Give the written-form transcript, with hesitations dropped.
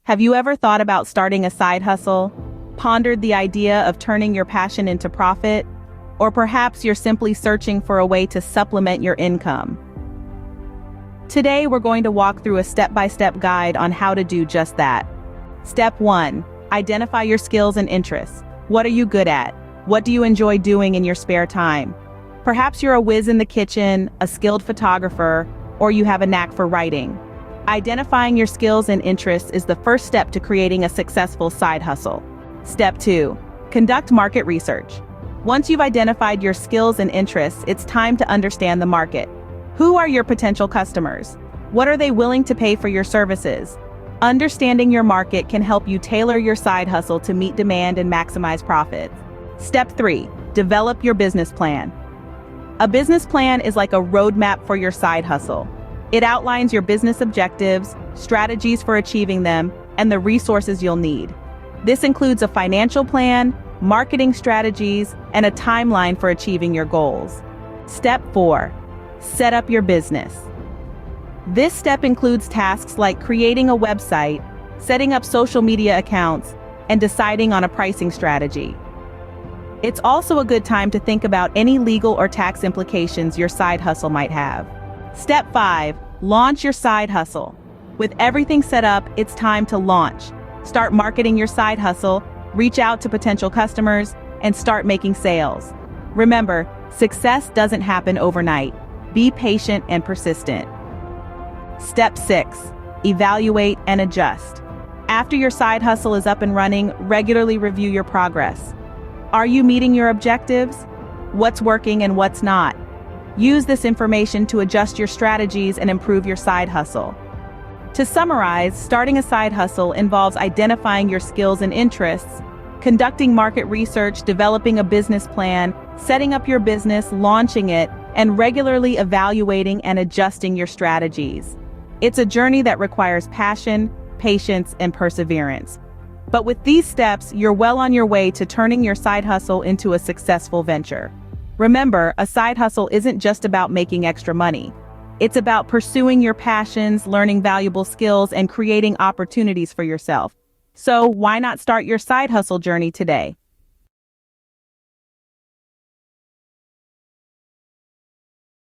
Have you ever thought about starting a side hustle? Pondered the idea of turning your passion into profit? Or perhaps you're simply searching for a way to supplement your income? Today, we're going to walk through a step-by-step guide on how to do just that. Step 1. Identify your skills and interests. What are you good at? What do you enjoy doing in your spare time? Perhaps you're a whiz in the kitchen, a skilled photographer, or you have a knack for writing. Identifying your skills and interests is the first step to creating a successful side hustle. Step 2. Conduct market research. Once you've identified your skills and interests, it's time to understand the market. Who are your potential customers? What are they willing to pay for your services? Understanding your market can help you tailor your side hustle to meet demand and maximize profits. Step 3. Develop your business plan. A business plan is like a roadmap for your side hustle. It outlines your business objectives, strategies for achieving them, and the resources you'll need. This includes a financial plan, marketing strategies, and a timeline for achieving your goals. Step 4. Set up your business. This step includes tasks like creating a website, setting up social media accounts, and deciding on a pricing strategy. It's also a good time to think about any legal or tax implications your side hustle might have. Step 5. Launch your side hustle. With everything set up, it's time to launch. Start marketing your side hustle, reach out to potential customers, and start making sales. Remember, success doesn't happen overnight. Be patient and persistent. Step 6. Evaluate and adjust. After your side hustle is up and running, regularly review your progress. Are you meeting your objectives? What's working and what's not? Use this information to adjust your strategies and improve your side hustle. To summarize, starting a side hustle involves identifying your skills and interests, conducting market research, developing a business plan, setting up your business, launching it, and regularly evaluating and adjusting your strategies. It's a journey that requires passion, patience, and perseverance. But with these steps, you're well on your way to turning your side hustle into a successful venture. Remember, a side hustle isn't just about making extra money. It's about pursuing your passions, learning valuable skills, and creating opportunities for yourself. So why not start your side hustle journey today?